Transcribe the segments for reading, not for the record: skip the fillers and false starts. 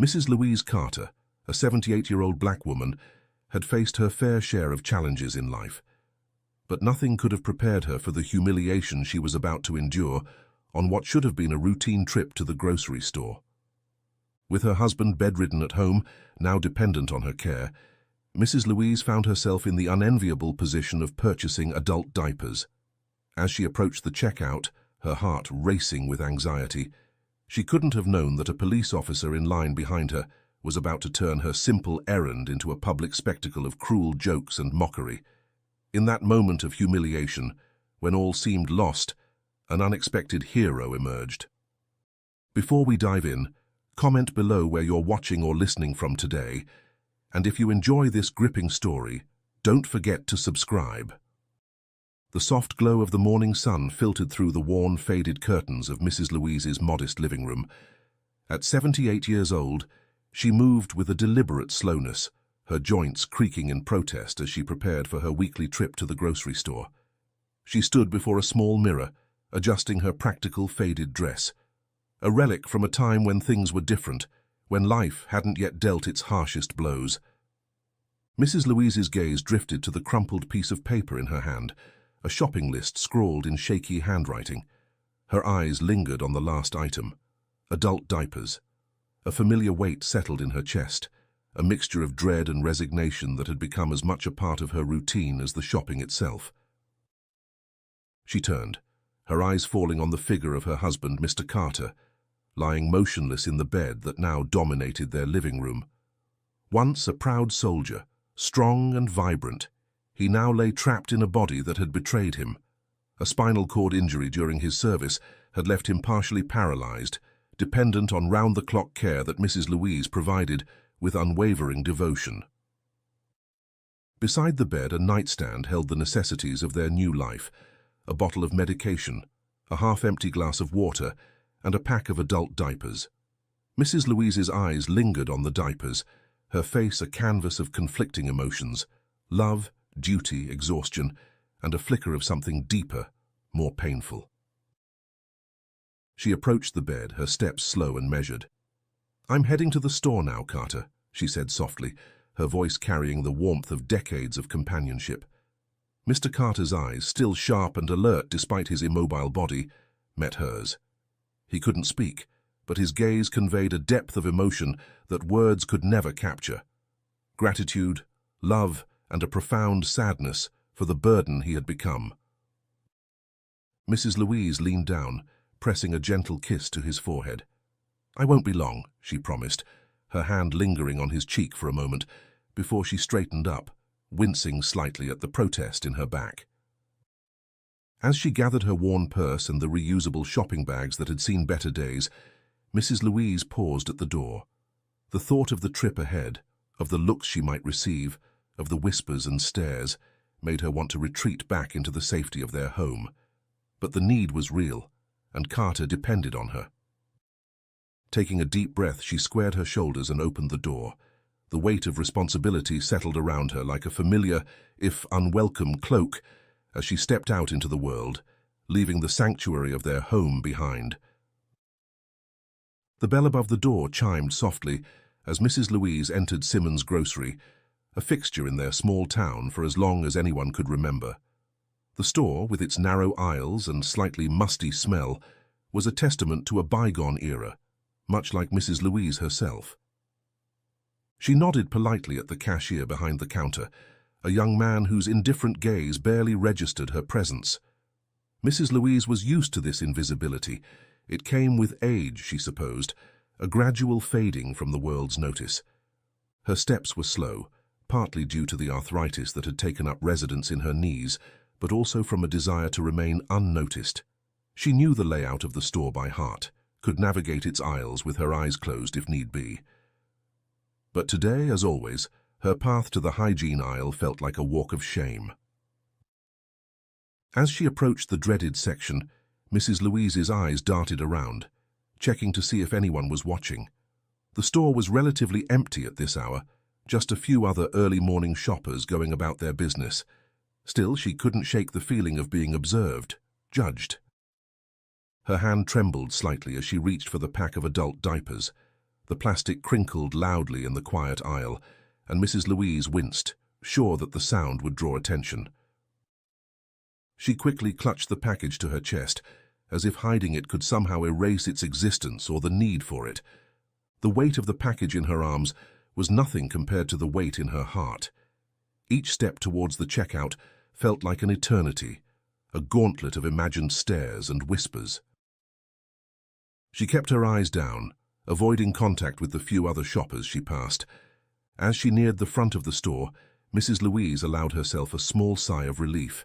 Mrs. Louise Carter, a 78-year-old black woman, had faced her fair share of challenges in life, but nothing could have prepared her for the humiliation she was about to endure on what should have been a routine trip to the grocery store. With her husband bedridden at home, now dependent on her care, Mrs. Louise found herself in the unenviable position of purchasing adult diapers. As she approached the checkout, her heart racing with anxiety, she couldn't have known that a police officer in line behind her was about to turn her simple errand into a public spectacle of cruel jokes and mockery. In that moment of humiliation, when all seemed lost, an unexpected hero emerged. Before we dive in, comment below where you're watching or listening from today, and if you enjoy this gripping story, don't forget to subscribe. The soft glow of the morning sun filtered through the worn, faded curtains of Mrs. Louise's modest living room. At 78 years old, she moved with a deliberate slowness, her joints creaking in protest as she prepared for her weekly trip to the grocery store. She stood before a small mirror, adjusting her practical, faded dress, a relic from a time when things were different, when life hadn't yet dealt its harshest blows. Mrs. Louise's gaze drifted to the crumpled piece of paper in her hand, a shopping list scrawled in shaky handwriting. Her eyes lingered on the last item, adult diapers. A familiar weight settled in her chest, a mixture of dread and resignation that had become as much a part of her routine as the shopping itself. She turned, her eyes falling on the figure of her husband, Mr. Carter, lying motionless in the bed that now dominated their living room. Once a proud soldier, strong and vibrant, he now lay trapped in a body that had betrayed him. A spinal cord injury during his service had left him partially paralyzed, dependent on round-the-clock care that Mrs. Louise provided with unwavering devotion. Beside the bed, a nightstand held the necessities of their new life, a bottle of medication, a half-empty glass of water, and a pack of adult diapers. Mrs. Louise's eyes lingered on the diapers, her face a canvas of conflicting emotions, love, duty, exhaustion, and a flicker of something deeper, more painful. She approached the bed, her steps slow and measured. "I'm heading to the store now, Carter," she said softly, her voice carrying the warmth of decades of companionship. Mr. Carter's eyes, still sharp and alert despite his immobile body, met hers. He couldn't speak, but his gaze conveyed a depth of emotion that words could never capture. Gratitude, love, and a profound sadness for the burden he had become. Mrs. Louise leaned down, pressing a gentle kiss to his forehead. "I won't be long," she promised, her hand lingering on his cheek for a moment, before she straightened up, wincing slightly at the protest in her back. As she gathered her worn purse and the reusable shopping bags that had seen better days, Mrs. Louise paused at the door. The thought of the trip ahead, of the looks she might receive, of the whispers and stares, made her want to retreat back into the safety of their home. But the need was real, and Carter depended on her. Taking a deep breath, she squared her shoulders and opened the door. The weight of responsibility settled around her like a familiar, if unwelcome, cloak as she stepped out into the world, leaving the sanctuary of their home behind. The bell above the door chimed softly as Mrs. Louise entered Simmons' grocery, a fixture in their small town for as long as anyone could remember. The store, with its narrow aisles and slightly musty smell, was a testament to a bygone era, much like Mrs. Louise herself. She nodded politely at the cashier behind the counter, a young man whose indifferent gaze barely registered her presence. Mrs. Louise was used to this invisibility. It came with age, she supposed, a gradual fading from the world's notice. Her steps were slow, partly due to the arthritis that had taken up residence in her knees, but also from a desire to remain unnoticed. She knew the layout of the store by heart, could navigate its aisles with her eyes closed if need be. But today, as always, her path to the hygiene aisle felt like a walk of shame. As she approached the dreaded section, Mrs. Louise's eyes darted around, checking to see if anyone was watching. The store was relatively empty at this hour, just a few other early morning shoppers going about their business. Still, she couldn't shake the feeling of being observed, judged. Her hand trembled slightly as she reached for the pack of adult diapers. The plastic crinkled loudly in the quiet aisle, and Mrs. Louise winced, sure that the sound would draw attention. She quickly clutched the package to her chest, as if hiding it could somehow erase its existence or the need for it. The weight of the package in her arms was nothing compared to the weight in her heart. Each step towards the checkout felt like an eternity, a gauntlet of imagined stares and whispers. She kept her eyes down, avoiding contact with the few other shoppers she passed. As she neared the front of the store, Mrs. Louise allowed herself a small sigh of relief.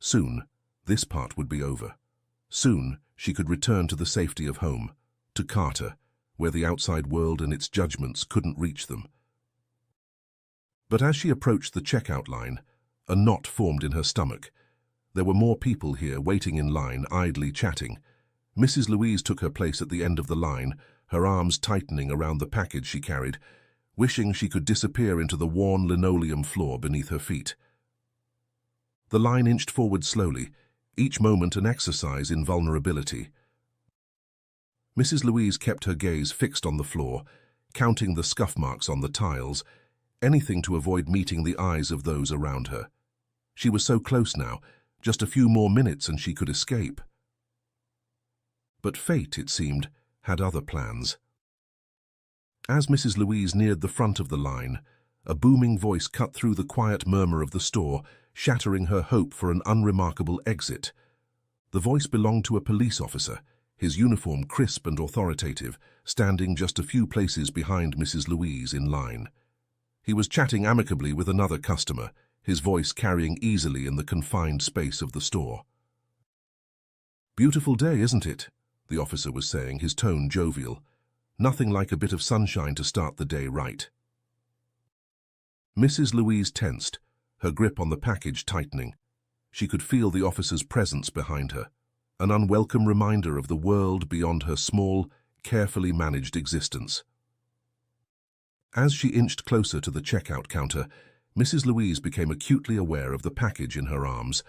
Soon, this part would be over. Soon, she could return to the safety of home, to Carter, where the outside world and its judgments couldn't reach them. But as she approached the checkout line, a knot formed in her stomach. There were more people here waiting in line, idly chatting. Mrs. Louise took her place at the end of the line, her arms tightening around the package she carried, wishing she could disappear into the worn linoleum floor beneath her feet. The line inched forward slowly, each moment an exercise in vulnerability. Mrs. Louise kept her gaze fixed on the floor, counting the scuff marks on the tiles, anything to avoid meeting the eyes of those around her. She was so close now, just a few more minutes and she could escape. But fate, it seemed, had other plans. As Mrs. Louise neared the front of the line, a booming voice cut through the quiet murmur of the store, shattering her hope for an unremarkable exit. The voice belonged to a police officer, his uniform crisp and authoritative, standing just a few places behind Mrs. Louise in line. He was chatting amicably with another customer, his voice carrying easily in the confined space of the store. "Beautiful day, isn't it?" the officer was saying, his tone jovial. Nothing like a bit of sunshine to start the day right. Mrs. Louise tensed, her grip on the package tightening. She could feel the officer's presence behind her, an unwelcome reminder of the world beyond her small, carefully managed existence. As she inched closer to the checkout counter, Mrs. Louise became acutely aware of the package in her arms.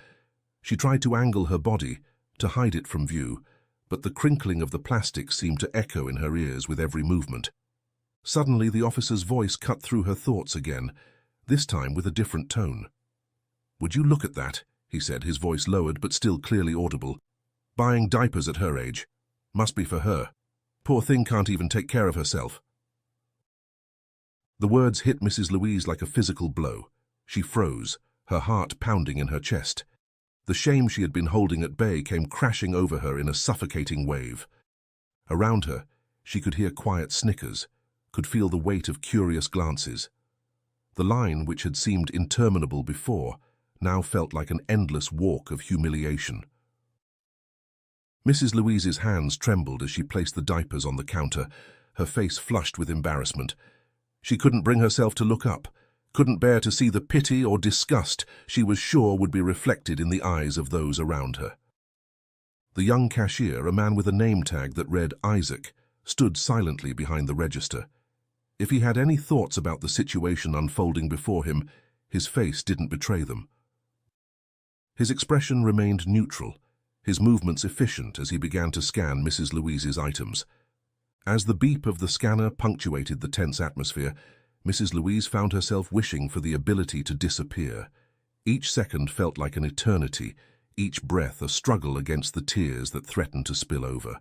She tried to angle her body, to hide it from view, but the crinkling of the plastic seemed to echo in her ears with every movement. Suddenly, the officer's voice cut through her thoughts again, this time with a different tone. "Would you look at that?" he said, his voice lowered but still clearly audible. "Buying diapers at her age. Must be for her. Poor thing can't even take care of herself." The words hit Mrs. Louise like a physical blow. She froze, her heart pounding in her chest. The shame she had been holding at bay came crashing over her in a suffocating wave. Around her, she could hear quiet snickers, could feel the weight of curious glances. The line, which had seemed interminable before, now felt like an endless walk of humiliation. Mrs. Louise's hands trembled as she placed the diapers on the counter, her face flushed with embarrassment. She couldn't bring herself to look up, couldn't bear to see the pity or disgust she was sure would be reflected in the eyes of those around her. The young cashier, a man with a name tag that read Isaac, stood silently behind the register. If he had any thoughts about the situation unfolding before him, his face didn't betray them. His expression remained neutral, his movements efficient as he began to scan Mrs. Louise's items. As the beep of the scanner punctuated the tense atmosphere, Mrs. Louise found herself wishing for the ability to disappear. Each second felt like an eternity, each breath a struggle against the tears that threatened to spill over.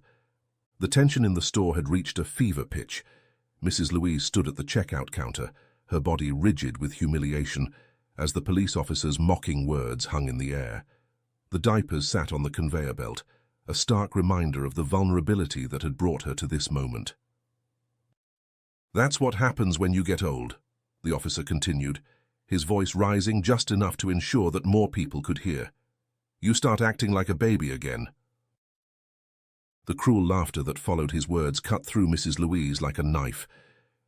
The tension in the store had reached a fever pitch. Mrs. Louise stood at the checkout counter, her body rigid with humiliation, as the police officer's mocking words hung in the air. The diapers sat on the conveyor belt, a stark reminder of the vulnerability that had brought her to this moment. "That's what happens when you get old," the officer continued, his voice rising just enough to ensure that more people could hear. "You start acting like a baby again." The cruel laughter that followed his words cut through Mrs. Louise like a knife.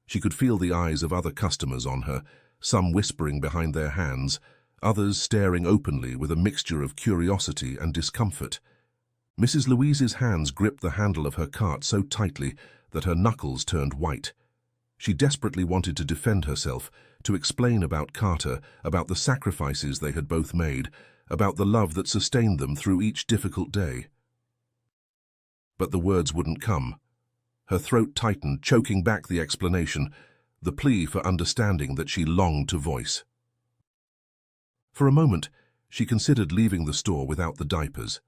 She could feel the eyes of other customers on her, some whispering behind their hands, others staring openly with a mixture of curiosity and discomfort. Mrs. Louise's hands gripped the handle of her cart so tightly that her knuckles turned white. She desperately wanted to defend herself, to explain about Carter, about the sacrifices they had both made, about the love that sustained them through each difficult day. But the words wouldn't come. Her throat tightened, choking back the explanation, the plea for understanding that she longed to voice. For a moment, she considered leaving the store without the diapers.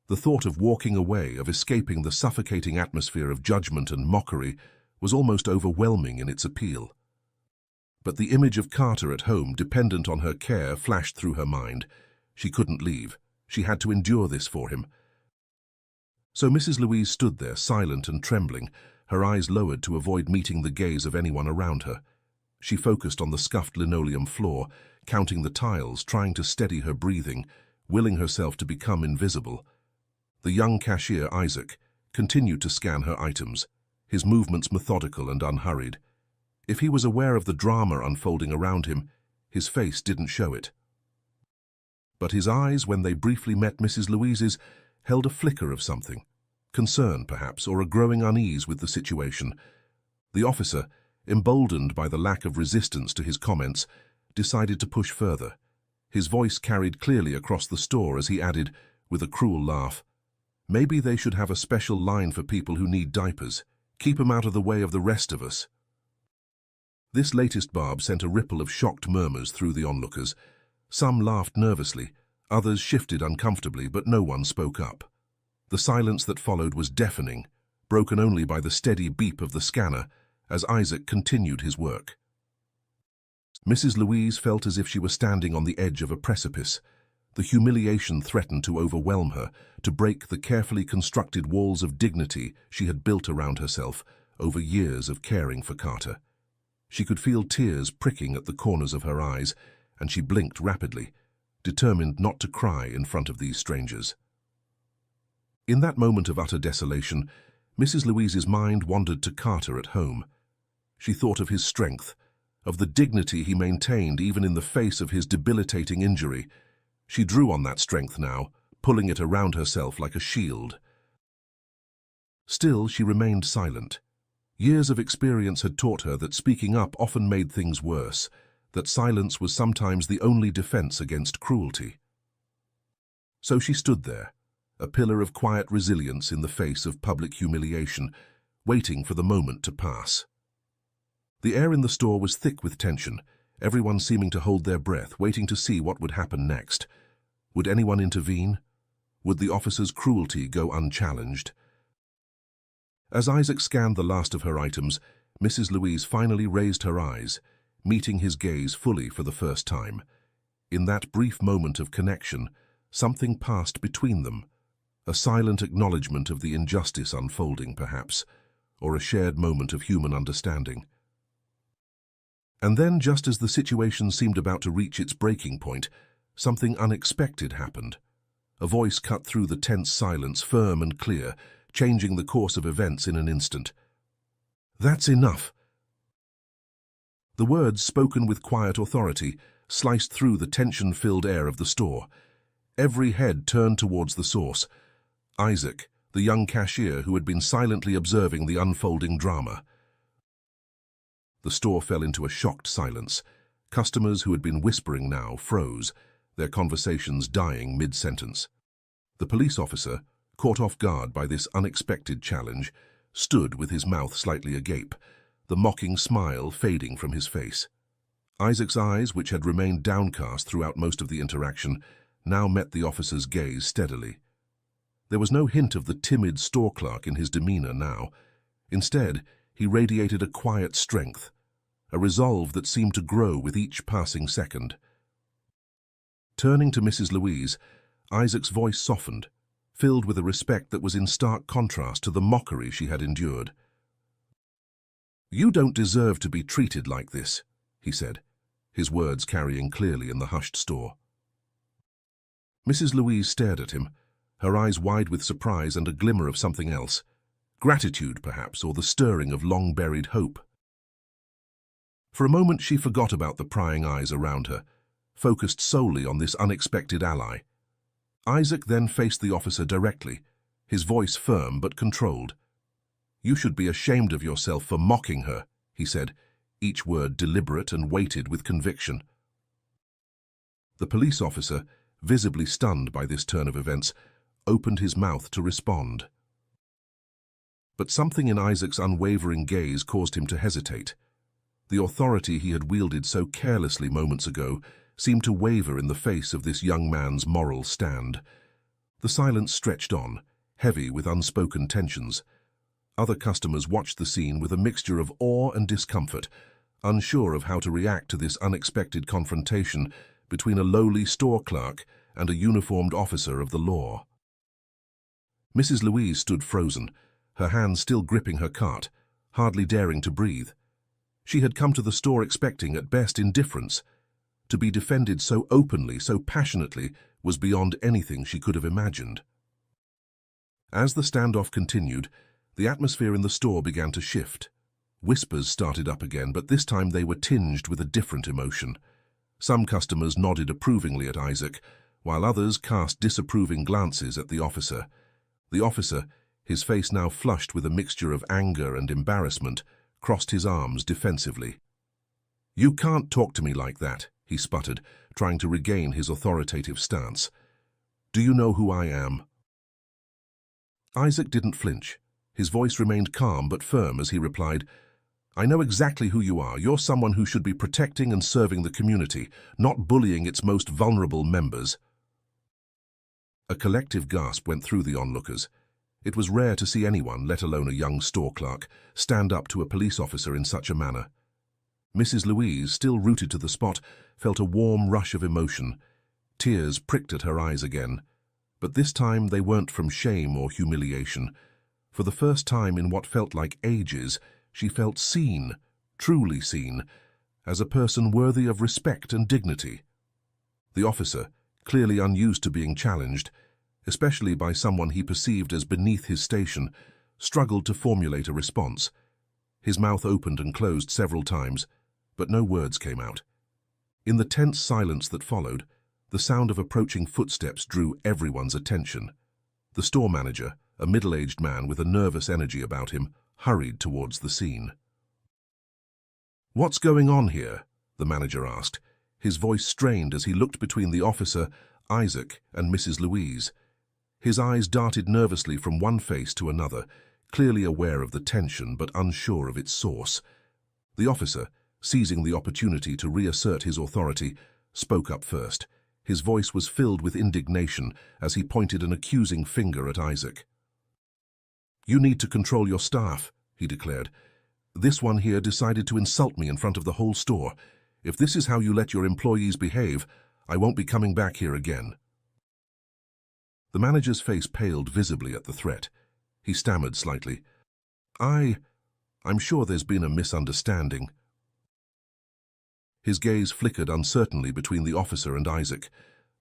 The thought of walking away, of escaping the suffocating atmosphere of judgment and mockery, was almost overwhelming in its appeal. But the image of Carter at home, dependent on her care, flashed through her mind. She couldn't leave. She had to endure this for him. So Mrs. Louise stood there, silent and trembling, her eyes lowered to avoid meeting the gaze of anyone around her. She focused on the scuffed linoleum floor, counting the tiles, trying to steady her breathing, willing herself to become invisible. The young cashier, Isaac, continued to scan her items, his movements methodical and unhurried. If he was aware of the drama unfolding around him, his face didn't show it. But his eyes, when they briefly met Mrs. Louise's, held a flicker of something. Concern, perhaps, or a growing unease with the situation. The officer, emboldened by the lack of resistance to his comments, decided to push further. His voice carried clearly across the store as he added, with a cruel laugh, "Maybe they should have a special line for people who need diapers. Keep 'em out of the way of the rest of us." This latest barb sent a ripple of shocked murmurs through the onlookers. Some laughed nervously, others shifted uncomfortably, but no one spoke up. The silence that followed was deafening, broken only by the steady beep of the scanner as Isaac continued his work. Mrs. Louise felt as if she were standing on the edge of a precipice. The humiliation threatened to overwhelm her, to break the carefully constructed walls of dignity she had built around herself over years of caring for Carter. She could feel tears pricking at the corners of her eyes, and she blinked rapidly, determined not to cry in front of these strangers. In that moment of utter desolation, Mrs. Louise's mind wandered to Carter at home. She thought of his strength, of the dignity he maintained even in the face of his debilitating injury. She drew on that strength now, pulling it around herself like a shield. Still, she remained silent. Years of experience had taught her that speaking up often made things worse, that silence was sometimes the only defense against cruelty. So she stood there, a pillar of quiet resilience in the face of public humiliation, waiting for the moment to pass. The air in the store was thick with tension, everyone seeming to hold their breath, waiting to see what would happen next. Would anyone intervene? Would the officer's cruelty go unchallenged? As Isaac scanned the last of her items, Mrs. Louise finally raised her eyes, meeting his gaze fully for the first time. In that brief moment of connection, something passed between them. A silent acknowledgement of the injustice unfolding, perhaps, or a shared moment of human understanding. And then, just as the situation seemed about to reach its breaking point, something unexpected happened. A voice cut through the tense silence, firm and clear, changing the course of events in an instant. "That's enough." The words, spoken with quiet authority, sliced through the tension-filled air of the store. Every head turned towards the source. Isaac, the young cashier who had been silently observing the unfolding drama. The store fell into a shocked silence. Customers who had been whispering now froze, their conversations dying mid-sentence. The police officer, caught off guard by this unexpected challenge, stood with his mouth slightly agape, the mocking smile fading from his face. Isaac's eyes, which had remained downcast throughout most of the interaction, now met the officer's gaze steadily. There was no hint of the timid store clerk in his demeanor now. Instead, he radiated a quiet strength, a resolve that seemed to grow with each passing second. Turning to Mrs. Louise, Isaac's voice softened, filled with a respect that was in stark contrast to the mockery she had endured. "You don't deserve to be treated like this," he said, his words carrying clearly in the hushed store. Mrs. Louise stared at him, her eyes wide with surprise and a glimmer of something else. Gratitude, perhaps, or the stirring of long-buried hope. For a moment she forgot about the prying eyes around her, focused solely on this unexpected ally. Isaac then faced the officer directly, his voice firm but controlled. "You should be ashamed of yourself for mocking her," he said, each word deliberate and weighted with conviction. The police officer, visibly stunned by this turn of events, opened his mouth to respond. But something in Isaac's unwavering gaze caused him to hesitate. The authority he had wielded so carelessly moments ago seemed to waver in the face of this young man's moral stand. The silence stretched on, heavy with unspoken tensions. Other customers watched the scene with a mixture of awe and discomfort, unsure of how to react to this unexpected confrontation between a lowly store clerk and a uniformed officer of the law. Mrs. Louise stood frozen, her hands still gripping her cart, hardly daring to breathe. She had come to the store expecting, at best, indifference. To be defended so openly, so passionately, was beyond anything she could have imagined. As the standoff continued, the atmosphere in the store began to shift. Whispers started up again, but this time they were tinged with a different emotion. Some customers nodded approvingly at Isaac, while others cast disapproving glances at the officer. The officer, his face now flushed with a mixture of anger and embarrassment, crossed his arms defensively. "You can't talk to me like that," he sputtered, trying to regain his authoritative stance. "Do you know who I am?" Isaac didn't flinch. His voice remained calm but firm as he replied, "I know exactly who you are. You're someone who should be protecting and serving the community, not bullying its most vulnerable members." A collective gasp went through the onlookers. It was rare to see anyone, let alone a young store clerk, stand up to a police officer in such a manner. Mrs. Louise, still rooted to the spot, felt a warm rush of emotion. Tears pricked at her eyes again. But this time they weren't from shame or humiliation. For the first time in what felt like ages, she felt seen, truly seen, as a person worthy of respect and dignity. The officer, clearly unused to being challenged, especially by someone he perceived as beneath his station, struggled to formulate a response. His mouth opened and closed several times, but no words came out. In the tense silence that followed, the sound of approaching footsteps drew everyone's attention. The store manager, a middle-aged man with a nervous energy about him, hurried towards the scene. "What's going on here?" the manager asked, his voice strained as he looked between the officer, Isaac, and Mrs. Louise. His eyes darted nervously from one face to another, clearly aware of the tension but unsure of its source. The officer, seizing the opportunity to reassert his authority, spoke up first. His voice was filled with indignation as he pointed an accusing finger at Isaac. "You need to control your staff," he declared. "This one here decided to insult me in front of the whole store. If this is how you let your employees behave, I won't be coming back here again." The manager's face paled visibly at the threat. He stammered slightly. I'm sure there's been a misunderstanding." His gaze flickered uncertainly between the officer and Isaac,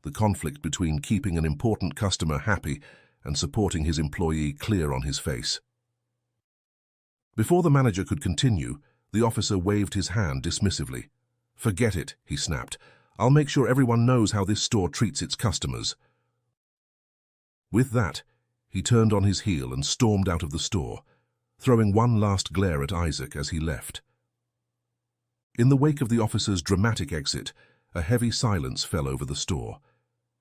the conflict between keeping an important customer happy and supporting his employee clear on his face. Before the manager could continue, the officer waved his hand dismissively. "Forget it," he snapped. "I'll make sure everyone knows how this store treats its customers." With that, he turned on his heel and stormed out of the store, throwing one last glare at Isaac as he left. In the wake of the officer's dramatic exit, a heavy silence fell over the store.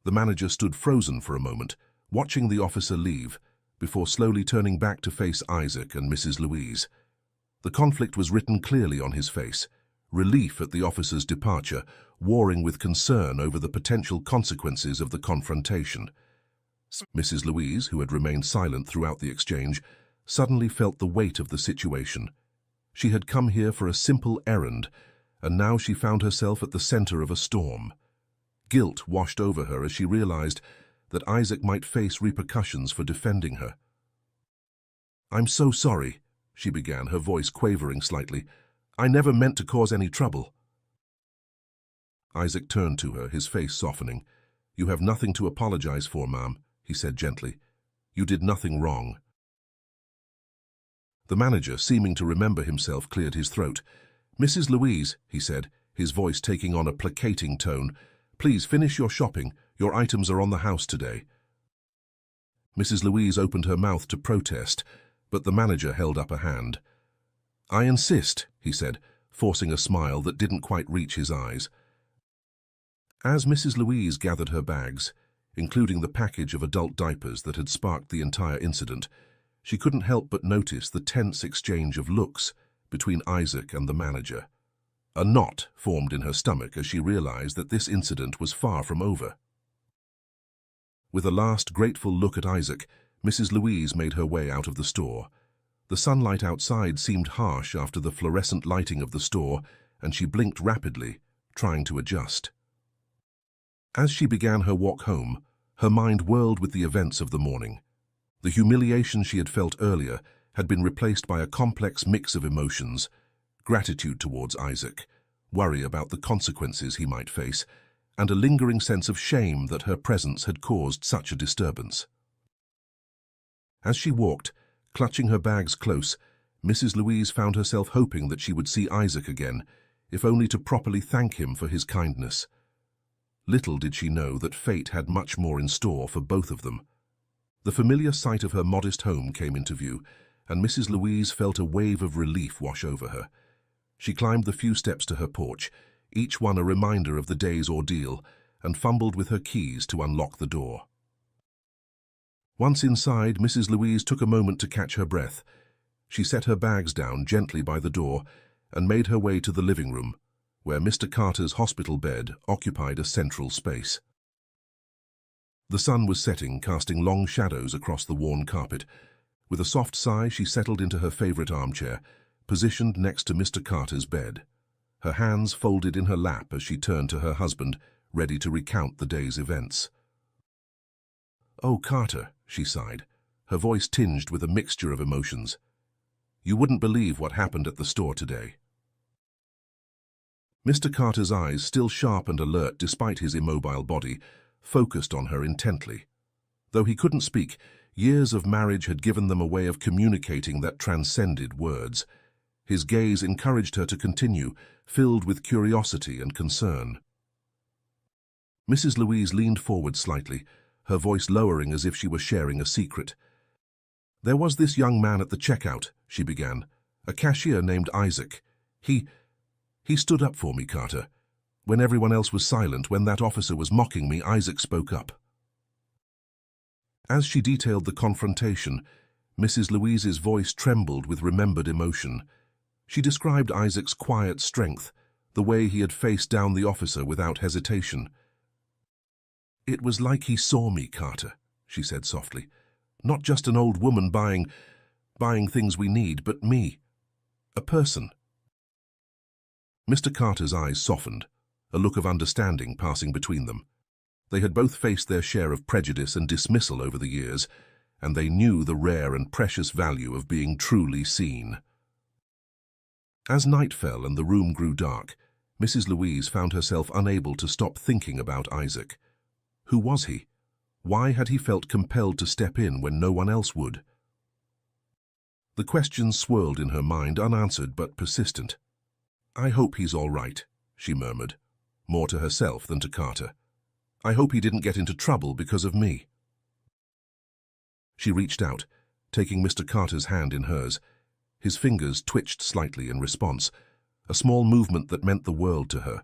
The manager stood frozen for a moment, watching the officer leave, before slowly turning back to face Isaac and Mrs. Louise. The conflict was written clearly on his face, relief at the officer's departure, warring with concern over the potential consequences of the confrontation. Mrs. Louise, who had remained silent throughout the exchange, suddenly felt the weight of the situation. She had come here for a simple errand, and now she found herself at the center of a storm. Guilt washed over her as she realized that Isaac might face repercussions for defending her. "I'm so sorry," she began, her voice quavering slightly. "I never meant to cause any trouble." Isaac turned to her, his face softening. "You have nothing to apologize for, ma'am," he said gently. "You did nothing wrong." The manager, seeming to remember himself, cleared his throat. "Mrs. Louise," he said, his voice taking on a placating tone, "please finish your shopping. Your items are on the house today." Mrs. Louise opened her mouth to protest, but the manager held up a hand. "I insist," he said, forcing a smile that didn't quite reach his eyes. As Mrs. Louise gathered her bags, including the package of adult diapers that had sparked the entire incident, She couldn't help but notice the tense exchange of looks between Isaac and the manager. A knot formed in her stomach as she realized that this incident was far from over. With a last grateful look at Isaac, Mrs. Louise made her way out of the store. The sunlight outside seemed harsh after the fluorescent lighting of the store, and she blinked rapidly, trying to adjust. As she began her walk home, her mind whirled with the events of the morning. The humiliation she had felt earlier had been replaced by a complex mix of emotions: gratitude towards Isaac, worry about the consequences he might face, and a lingering sense of shame that her presence had caused such a disturbance. As she walked, clutching her bags close, Mrs. Louise found herself hoping that she would see Isaac again, if only to properly thank him for his kindness. Little did she know that fate had much more in store for both of them. The familiar sight of her modest home came into view, and Mrs. Louise felt a wave of relief wash over her. She climbed the few steps to her porch, each one a reminder of the day's ordeal, and fumbled with her keys to unlock the door. Once inside, Mrs. Louise took a moment to catch her breath. She set her bags down gently by the door and made her way to the living room, where Mr. Carter's hospital bed occupied a central space. The sun was setting, casting long shadows across the worn carpet. With a soft sigh, she settled into her favorite armchair, positioned next to Mr. Carter's bed. Her hands folded in her lap as she turned to her husband, ready to recount the day's events. "Oh, Carter," she sighed, her voice tinged with a mixture of emotions. "You wouldn't believe what happened at the store today." Mr. Carter's eyes, still sharp and alert despite his immobile body, focused on her intently. Though he couldn't speak, years of marriage had given them a way of communicating that transcended words. His gaze encouraged her to continue, filled with curiosity and concern. Mrs. Louise leaned forward slightly, her voice lowering as if she were sharing a secret. "There was this young man at the checkout," she began, "a cashier named Isaac. He stood up for me, Carter. When everyone else was silent, when that officer was mocking me, Isaac spoke up." As she detailed the confrontation, Mrs. Louise's voice trembled with remembered emotion. She described Isaac's quiet strength, the way he had faced down the officer without hesitation. "It was like he saw me, Carter," she said softly. "Not just an old woman buying things we need, but me. A person." Mr. Carter's eyes softened, a look of understanding passing between them. They had both faced their share of prejudice and dismissal over the years, and they knew the rare and precious value of being truly seen. As night fell and the room grew dark, Mrs. Louise found herself unable to stop thinking about Isaac. Who was he? Why had he felt compelled to step in when no one else would? The questions swirled in her mind, unanswered but persistent. "I hope he's all right," she murmured, more to herself than to Carter. "I hope he didn't get into trouble because of me." She reached out, taking Mr. Carter's hand in hers. His fingers twitched slightly in response, a small movement that meant the world to her.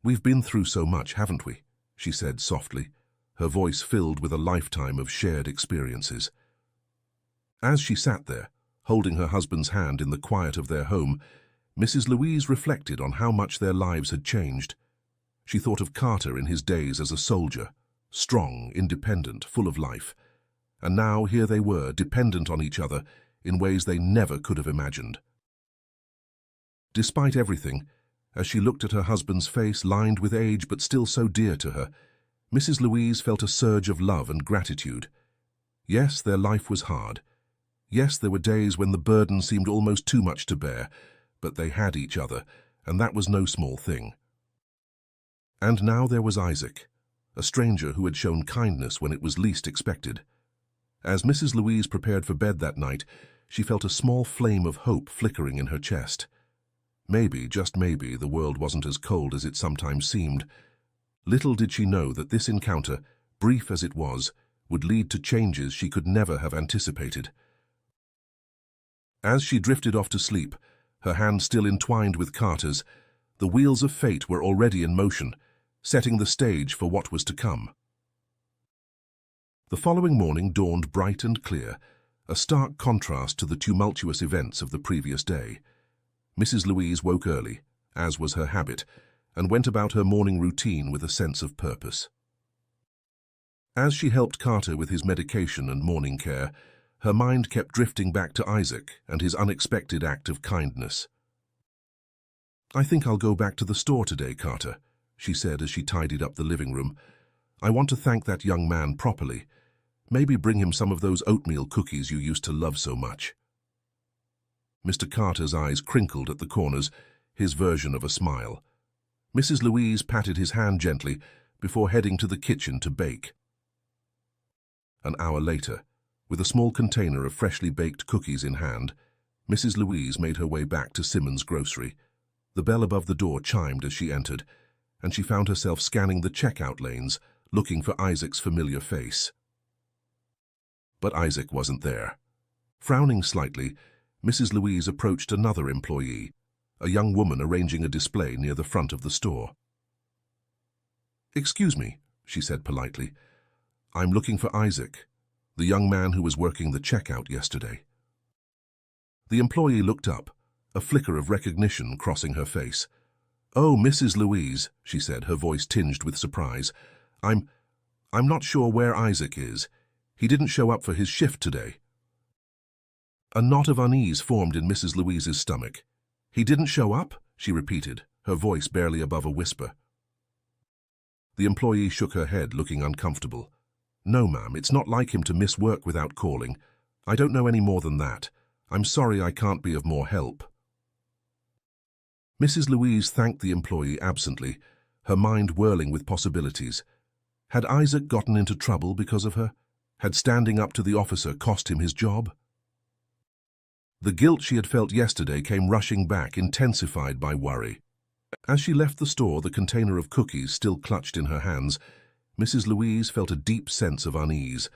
"We've been through so much, haven't we?" she said softly, her voice filled with a lifetime of shared experiences. As she sat there, holding her husband's hand in the quiet of their home, Mrs. Louise reflected on how much their lives had changed. She thought of Carter in his days as a soldier, strong, independent, full of life. And now here they were, dependent on each other in ways they never could have imagined. Despite everything, as she looked at her husband's face, lined with age but still so dear to her, Mrs. Louise felt a surge of love and gratitude. Yes, their life was hard. Yes, there were days when the burden seemed almost too much to bear, but they had each other, and that was no small thing. And now there was Isaac, a stranger who had shown kindness when it was least expected. As Mrs. Louise prepared for bed that night, she felt a small flame of hope flickering in her chest. Maybe, just maybe, the world wasn't as cold as it sometimes seemed. Little did she know that this encounter, brief as it was, would lead to changes she could never have anticipated. As she drifted off to sleep, her hand still entwined with Carter's, the wheels of fate were already in motion, setting the stage for what was to come. The following morning dawned bright and clear, a stark contrast to the tumultuous events of the previous day. Mrs. Louise woke early, as was her habit, and went about her morning routine with a sense of purpose. As she helped Carter with his medication and morning care, her mind kept drifting back to Isaac and his unexpected act of kindness. "I think I'll go back to the store today, Carter," she said as she tidied up the living room. "I want to thank that young man properly. Maybe bring him some of those oatmeal cookies you used to love so much." Mr. Carter's eyes crinkled at the corners, his version of a smile. Mrs. Louise patted his hand gently before heading to the kitchen to bake. An hour later, with a small container of freshly baked cookies in hand, Mrs. Louise made her way back to Simmons' grocery. The bell above the door chimed as she entered, and she found herself scanning the checkout lanes, looking for Isaac's familiar face. But Isaac wasn't there. Frowning slightly, Mrs. Louise approached another employee, a young woman arranging a display near the front of the store. "Excuse me," she said politely. "I'm looking for Isaac, the young man who was working the checkout yesterday." The employee looked up, a flicker of recognition crossing her face. "Oh, Mrs. Louise," she said, her voice tinged with surprise. I'm not sure where Isaac is. He didn't show up for his shift today." A knot of unease formed in Mrs. Louise's stomach. "He didn't show up?" she repeated, her voice barely above a whisper. The employee shook her head, looking uncomfortable. "No, ma'am, it's not like him to miss work without calling. I don't know any more than that. I'm sorry I can't be of more help." Mrs. Louise thanked the employee absently, her mind whirling with possibilities. Had Isaac gotten into trouble because of her? Had standing up to the officer cost him his job? The guilt she had felt yesterday came rushing back, intensified by worry. As she left the store, the container of cookies still clutched in her hands, Mrs. Louise felt a deep sense of unease.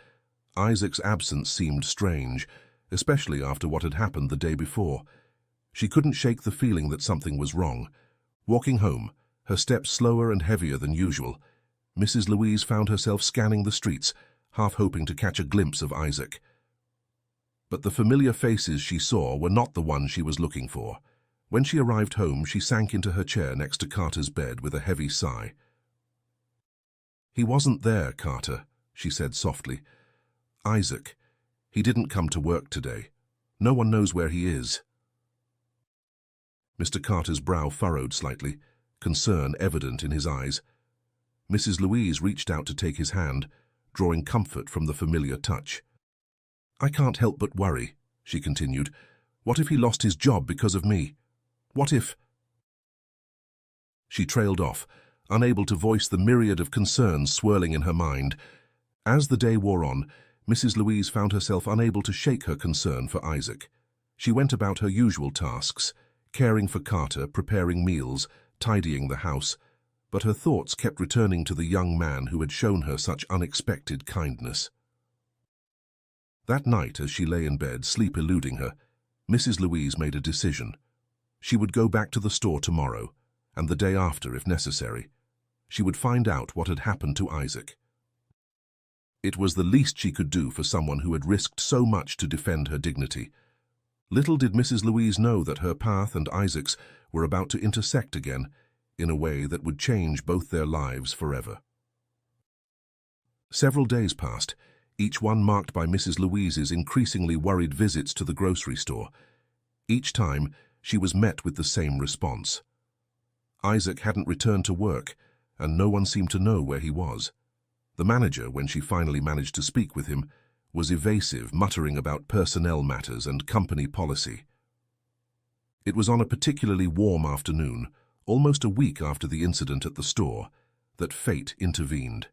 Isaac's absence seemed strange, especially after what had happened the day before. She couldn't shake the feeling that something was wrong. Walking home, her steps slower and heavier than usual, Mrs. Louise found herself scanning the streets, half hoping to catch a glimpse of Isaac. But the familiar faces she saw were not the ones she was looking for. When she arrived home, she sank into her chair next to Carter's bed with a heavy sigh. "He wasn't there, Carter," she said softly. "Isaac. He didn't come to work today. No one knows where he is." Mr. Carter's brow furrowed slightly, concern evident in his eyes. Mrs. Louise reached out to take his hand, drawing comfort from the familiar touch. "I can't help but worry," she continued. "What if he lost his job because of me? What if—" She trailed off, unable to voice the myriad of concerns swirling in her mind. As the day wore on, Mrs. Louise found herself unable to shake her concern for Isaac. She went about her usual tasks, caring for Carter, preparing meals, tidying the house, but her thoughts kept returning to the young man who had shown her such unexpected kindness. That night, as she lay in bed, sleep eluding her, Mrs. Louise made a decision. She would go back to the store tomorrow, and the day after, if necessary. She would find out what had happened to Isaac. It was the least she could do for someone who had risked so much to defend her dignity. Little did Mrs. Louise know that her path and Isaac's were about to intersect again, in a way that would change both their lives forever. Several days passed, each one marked by Mrs. Louise's increasingly worried visits to the grocery store. Each time, she was met with the same response. Isaac hadn't returned to work, and no one seemed to know where he was. The manager, when she finally managed to speak with him, was evasive, muttering about personnel matters and company policy. It was on a particularly warm afternoon, almost a week after the incident at the store, that fate intervened.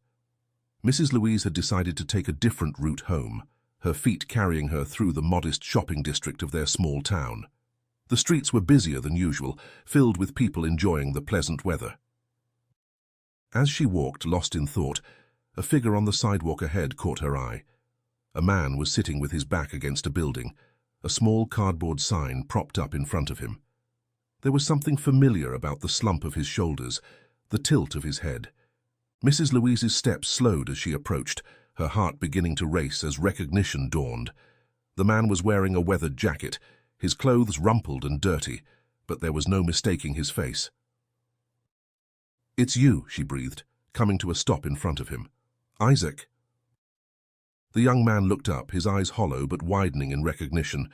Mrs. Louise had decided to take a different route home, her feet carrying her through the modest shopping district of their small town. The streets were busier than usual, filled with people enjoying the pleasant weather. As she walked, lost in thought, a figure on the sidewalk ahead caught her eye. A man was sitting with his back against a building, a small cardboard sign propped up in front of him. There was something familiar about the slump of his shoulders, the tilt of his head. Mrs. Louise's steps slowed as she approached, her heart beginning to race as recognition dawned. The man was wearing a weathered jacket, his clothes rumpled and dirty, but there was no mistaking his face. "It's you," she breathed, coming to a stop in front of him. "Isaac." The young man looked up, his eyes hollow but widening in recognition.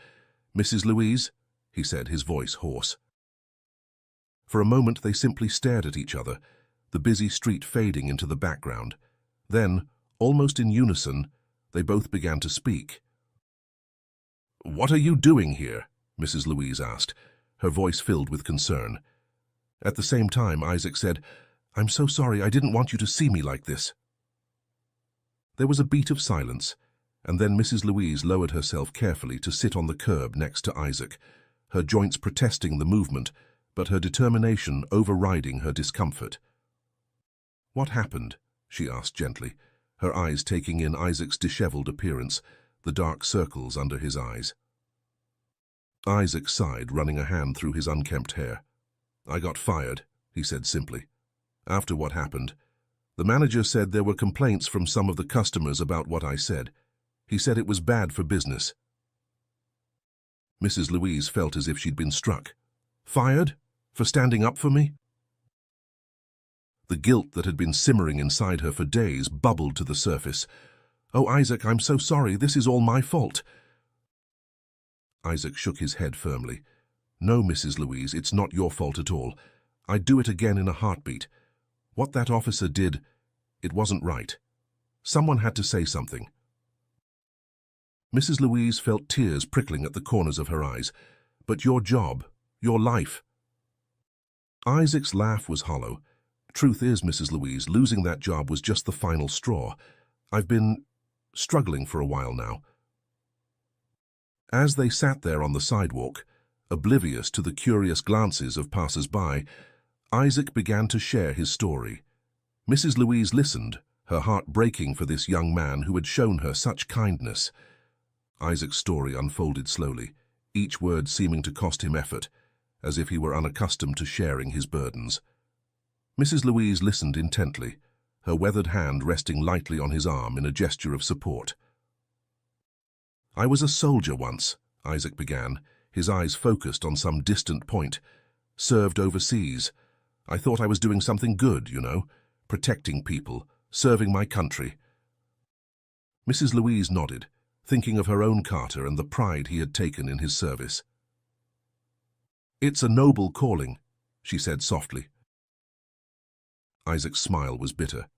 "Mrs. Louise?" he said, his voice hoarse. For a moment they simply stared at each other, the busy street fading into the background. Then, almost in unison, they both began to speak. "What are you doing here?" Mrs. Louise asked, her voice filled with concern. At the same time, Isaac said, "I'm so sorry, I didn't want you to see me like this." There was a beat of silence, and then Mrs. Louise lowered herself carefully to sit on the curb next to Isaac, her joints protesting the movement, but her determination overriding her discomfort. "What happened?" she asked gently, her eyes taking in Isaac's disheveled appearance, the dark circles under his eyes. Isaac sighed, running a hand through his unkempt hair. "I got fired," he said simply. "After what happened. The manager said there were complaints from some of the customers about what I said. He said it was bad for business." Mrs. Louise felt as if she'd been struck. "Fired? For standing up for me?" The guilt that had been simmering inside her for days bubbled to the surface. "Oh, Isaac, I'm so sorry. This is all my fault." Isaac shook his head firmly. "No, Mrs. Louise, it's not your fault at all. I'd do it again in a heartbeat. What that officer did, it wasn't right. Someone had to say something." Mrs. Louise felt tears prickling at the corners of her eyes. "But your job, your life." Isaac's laugh was hollow. "Truth is, Mrs. Louise, losing that job was just the final straw. I've been struggling for a while now." As they sat there on the sidewalk, oblivious to the curious glances of passers-by, Isaac began to share his story. Mrs. Louise listened, her heart breaking for this young man who had shown her such kindness. Isaac's story unfolded slowly, each word seeming to cost him effort, as if he were unaccustomed to sharing his burdens. Mrs. Louise listened intently, her weathered hand resting lightly on his arm in a gesture of support. "I was a soldier once," Isaac began, his eyes focused on some distant point. "Served overseas. I thought I was doing something good, you know, protecting people, serving my country." Mrs. Louise nodded, thinking of her own Carter and the pride he had taken in his service. "It's a noble calling," she said softly. Isaac's smile was bitter.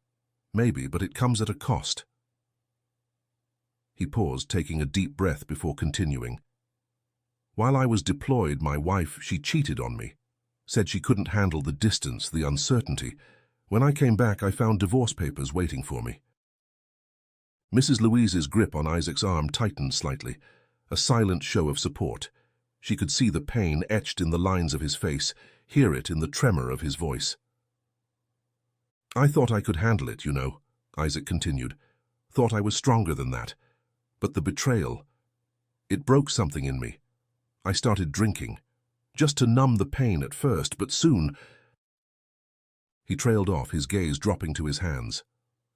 "Maybe, but it comes at a cost." He paused, taking a deep breath before continuing. "While I was deployed, my wife, she cheated on me. Said she couldn't handle the distance, the uncertainty. When I came back, I found divorce papers waiting for me." Mrs. Louise's grip on Isaac's arm tightened slightly, a silent show of support. She could see the pain etched in the lines of his face, hear it in the tremor of his voice. "I thought I could handle it, you know," Isaac continued. "Thought I was stronger than that. But the betrayal, it broke something in me. I started drinking, just to numb the pain at first, but soon—" He trailed off, his gaze dropping to his hands.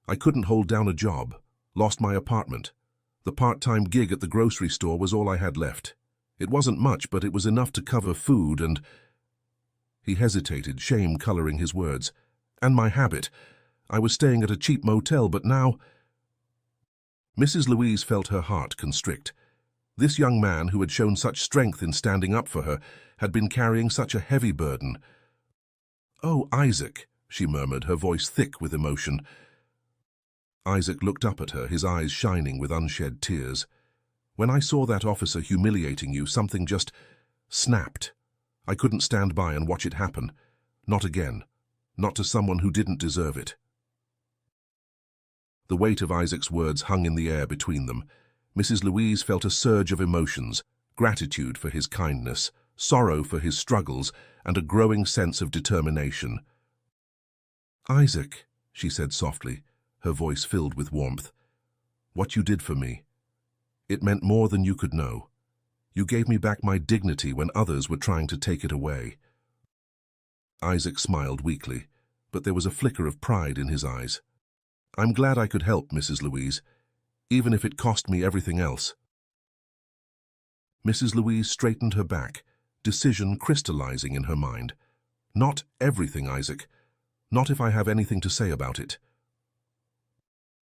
"I couldn't hold down a job, lost my apartment. The part-time gig at the grocery store was all I had left. It wasn't much, but it was enough to cover food and—" He hesitated, shame coloring his words. "And my habit. I was staying at a cheap motel, but now—" Mrs. Louise felt her heart constrict. This young man, who had shown such strength in standing up for her, had been carrying such a heavy burden. "Oh, Isaac," she murmured, her voice thick with emotion. Isaac looked up at her, his eyes shining with unshed tears. "When I saw that officer humiliating you, something just snapped. I couldn't stand by and watch it happen. Not again. Not to someone who didn't deserve it." The weight of Isaac's words hung in the air between them. Mrs. Louise felt a surge of emotions, gratitude for his kindness, sorrow for his struggles, and a growing sense of determination. "Isaac," she said softly, her voice filled with warmth, "what you did for me, it meant more than you could know. You gave me back my dignity when others were trying to take it away." Isaac smiled weakly, but there was a flicker of pride in his eyes. "I'm glad I could help, Mrs. Louise, even if it cost me everything else." Mrs. Louise straightened her back, decision crystallizing in her mind. Not everything, Isaac. Not if I have anything to say about it.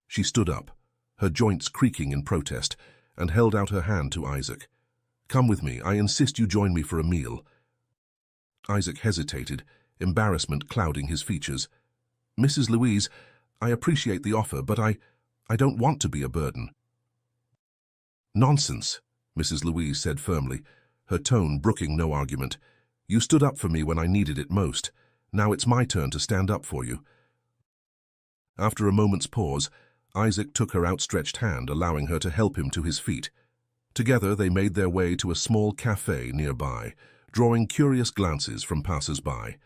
She stood up, her joints creaking in protest, and held out her hand to Isaac. Come with me. I insist you join me for a meal. Isaac hesitated, embarrassment clouding his features. Mrs. Louise, I appreciate the offer, but I don't want to be a burden. Nonsense, Mrs. Louise said firmly, her tone brooking no argument. You stood up for me when I needed it most. Now it's my turn to stand up for you. After a moment's pause, Isaac took her outstretched hand, allowing her to help him to his feet. Together they made their way to a small cafe nearby, drawing curious glances from passers-by.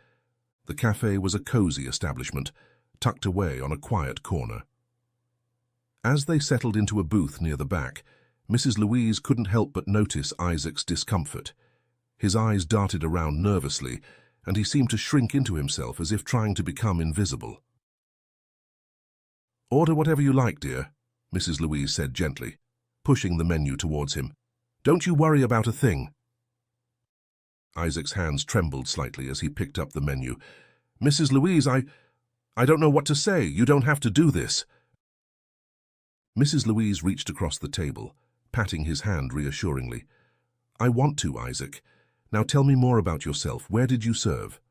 The cafe was a cozy establishment, tucked away on a quiet corner. As they settled into a booth near the back, Mrs. Louise couldn't help but notice Isaac's discomfort. His eyes darted around nervously, and he seemed to shrink into himself as if trying to become invisible. Order whatever you like, dear, Mrs. Louise said gently, pushing the menu towards him. Don't you worry about a thing. Isaac's hands trembled slightly as he picked up the menu. Mrs. Louise, I don't know what to say. You don't have to do this. Mrs. Louise reached across the table, patting his hand reassuringly. I want to, Isaac. Now tell me more about yourself. Where did you serve?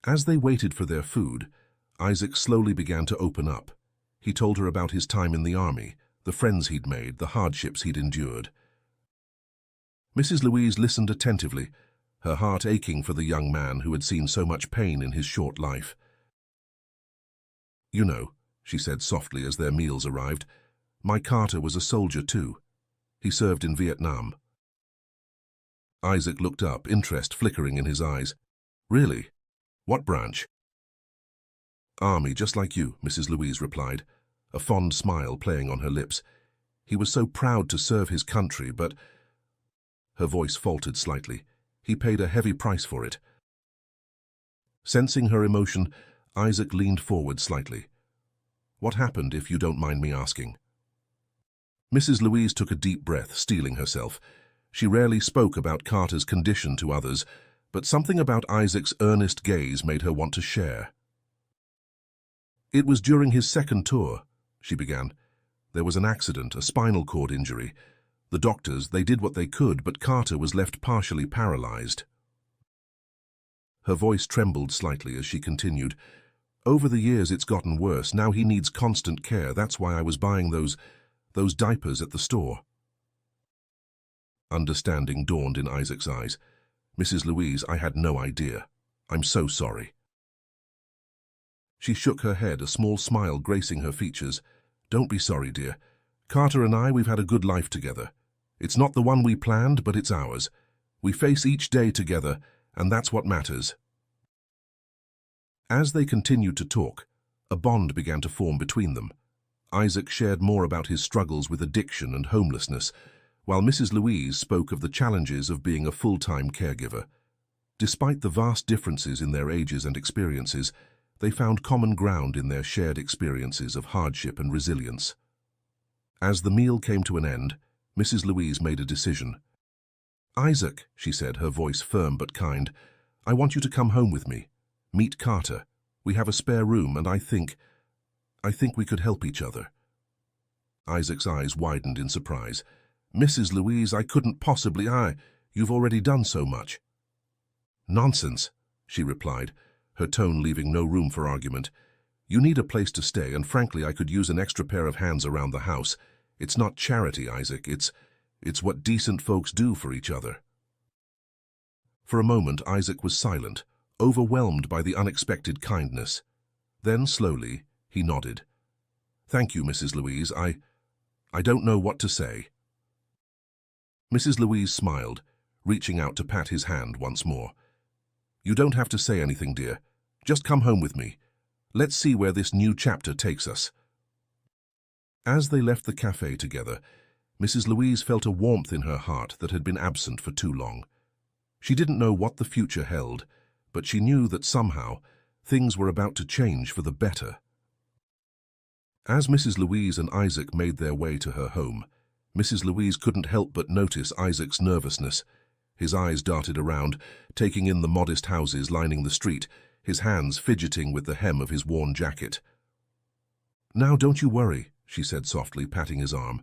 As they waited for their food, Isaac slowly began to open up. He told her about his time in the army, the friends he'd made, the hardships he'd endured. Mrs. Louise listened attentively, her heart aching for the young man who had seen so much pain in his short life. You know, she said softly as their meals arrived, my Carter was a soldier too. He served in Vietnam. Isaac looked up, interest flickering in his eyes. Really? What branch? Army, just like you, Mrs. Louise replied, a fond smile playing on her lips. He was so proud to serve his country, but... Her voice faltered slightly. He paid a heavy price for it. Sensing her emotion, Isaac leaned forward slightly. What happened, if you don't mind me asking? Mrs. Louise took a deep breath, steeling herself. She rarely spoke about Carter's condition to others, but something about Isaac's earnest gaze made her want to share. It was during his second tour, she began. There was an accident, a spinal cord injury. The doctors, they did what they could, but Carter was left partially paralyzed. Her voice trembled slightly as she continued. Over the years it's gotten worse. Now he needs constant care. That's why I was buying those diapers at the store. Understanding dawned in Isaac's eyes. Mrs. Louise, I had no idea. I'm so sorry. She shook her head, a small smile gracing her features. Don't be sorry, dear. Carter and I, we've had a good life together. It's not the one we planned, but it's ours. We face each day together, and that's what matters. As they continued to talk, a bond began to form between them. Isaac shared more about his struggles with addiction and homelessness, while Mrs. Louise spoke of the challenges of being a full-time caregiver. Despite the vast differences in their ages and experiences, they found common ground in their shared experiences of hardship and resilience. As the meal came to an end, Mrs. Louise made a decision. Isaac, she said, her voice firm but kind, I want you to come home with me. Meet Carter. We have a spare room, and I think we could help each other. Isaac's eyes widened in surprise. Mrs. Louise, I couldn't possibly. You've already done so much. Nonsense, she replied, her tone leaving no room for argument. You need a place to stay, and frankly, I could use an extra pair of hands around the house. It's not charity, Isaac. It's what decent folks do for each other. For a moment, Isaac was silent, overwhelmed by the unexpected kindness. Then, slowly, he nodded. Thank you, Mrs. Louise. I don't know what to say. Mrs. Louise smiled, reaching out to pat his hand once more. You don't have to say anything, dear. Just come home with me. Let's see where this new chapter takes us. As they left the cafe together, Mrs. Louise felt a warmth in her heart that had been absent for too long. She didn't know what the future held, but she knew that somehow things were about to change for the better. As Mrs. Louise and Isaac made their way to her home, Mrs. Louise couldn't help but notice Isaac's nervousness. His eyes darted around, taking in the modest houses lining the street, his hands fidgeting with the hem of his worn jacket. "Now, don't you worry," she said softly, patting his arm.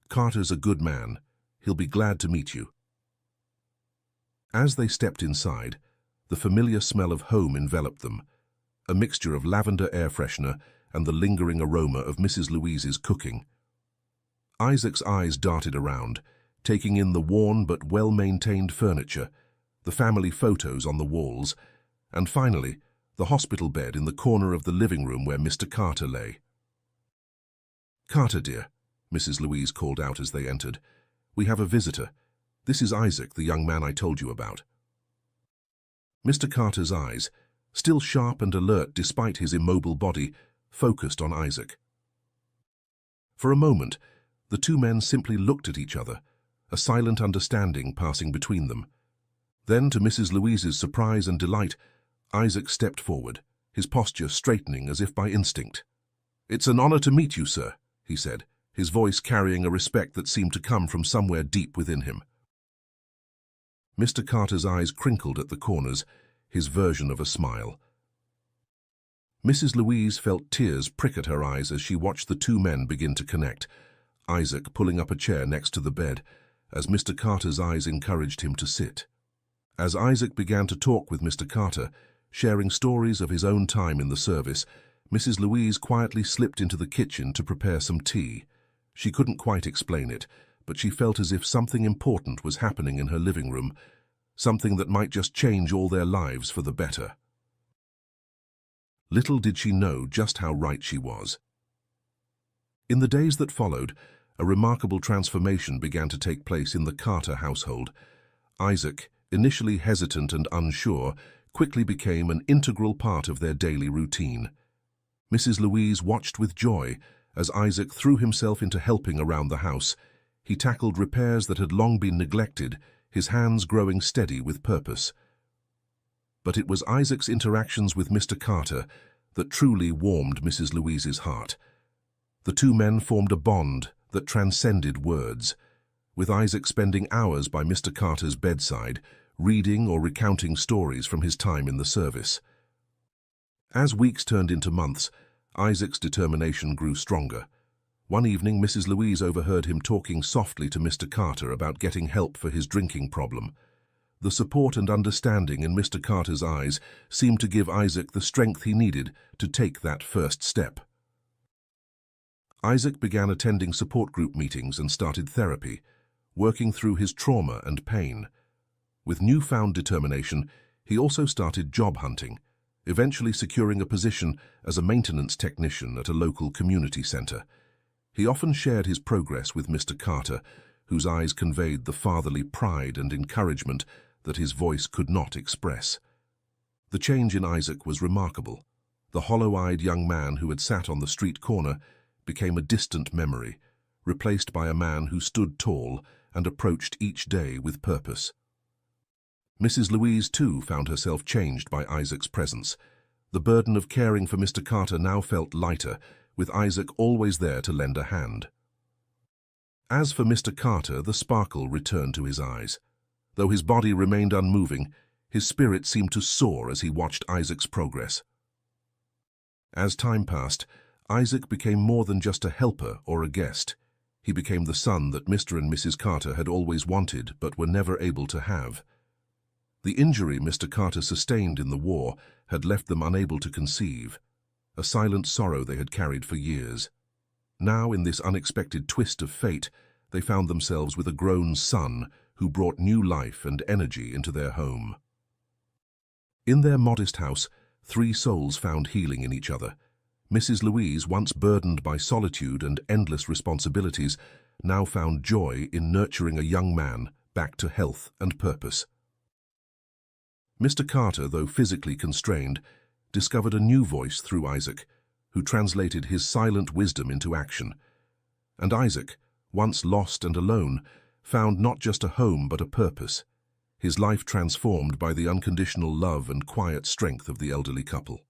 "Carter's a good man. He'll be glad to meet you." As they stepped inside, the familiar smell of home enveloped them, a mixture of lavender air freshener and the lingering aroma of Mrs. Louise's cooking. Isaac's eyes darted around, taking in the worn but well-maintained furniture, the family photos on the walls, and finally, the hospital bed in the corner of the living room where Mr. Carter lay. "Carter, dear," Mrs. Louise called out as they entered, "we have a visitor. This is Isaac, the young man I told you about." Mr. Carter's eyes, still sharp and alert despite his immobile body, focused on Isaac. For a moment, the two men simply looked at each other, a silent understanding passing between them. Then, to Mrs. Louise's surprise and delight, Isaac stepped forward, his posture straightening as if by instinct. "It's an honor to meet you, sir," he said, his voice carrying a respect that seemed to come from somewhere deep within him. Mr. Carter's eyes crinkled at the corners, his version of a smile. Mrs. Louise felt tears prick at her eyes as she watched the two men begin to connect, Isaac pulling up a chair next to the bed, as Mr. Carter's eyes encouraged him to sit. As Isaac began to talk with Mr. Carter, sharing stories of his own time in the service, Mrs. Louise quietly slipped into the kitchen to prepare some tea. She couldn't quite explain it, but she felt as if something important was happening in her living room, something that might just change all their lives for the better. Little did she know just how right she was. In the days that followed, a remarkable transformation began to take place in the Carter household. Isaac, initially hesitant and unsure, quickly became an integral part of their daily routine. Mrs. Louise watched with joy as Isaac threw himself into helping around the house. He tackled repairs that had long been neglected, his hands growing steady with purpose. But it was Isaac's interactions with Mr. Carter that truly warmed Mrs. Louise's heart. The two men formed a bond that transcended words, with Isaac spending hours by Mr. Carter's bedside, reading or recounting stories from his time in the service. As weeks turned into months, Isaac's determination grew stronger. One evening, Mrs. Louise overheard him talking softly to Mr. Carter about getting help for his drinking problem. The support and understanding in Mr. Carter's eyes seemed to give Isaac the strength he needed to take that first step. Isaac began attending support group meetings and started therapy, working through his trauma and pain. With newfound determination, he also started job hunting, eventually securing a position as a maintenance technician at a local community center. He often shared his progress with Mr. Carter, whose eyes conveyed the fatherly pride and encouragement that his voice could not express. The change in Isaac was remarkable. The hollow-eyed young man who had sat on the street corner became a distant memory, replaced by a man who stood tall and approached each day with purpose. Mrs. Louise, too, found herself changed by Isaac's presence. The burden of caring for Mr. Carter now felt lighter, with Isaac always there to lend a hand. As for Mr. Carter, the sparkle returned to his eyes. Though his body remained unmoving, his spirit seemed to soar as he watched Isaac's progress. As time passed, Isaac became more than just a helper or a guest. He became the son that Mr. and Mrs. Carter had always wanted but were never able to have. The injury Mr. Carter sustained in the war had left them unable to conceive, a silent sorrow they had carried for years. Now, in this unexpected twist of fate, they found themselves with a grown son who brought new life and energy into their home. In their modest house, three souls found healing in each other. Mrs. Louise, once burdened by solitude and endless responsibilities, now found joy in nurturing a young man back to health and purpose. Mr. Carter, though physically constrained, discovered a new voice through Isaac, who translated his silent wisdom into action. And Isaac, once lost and alone, found not just a home but a purpose, his life transformed by the unconditional love and quiet strength of the elderly couple.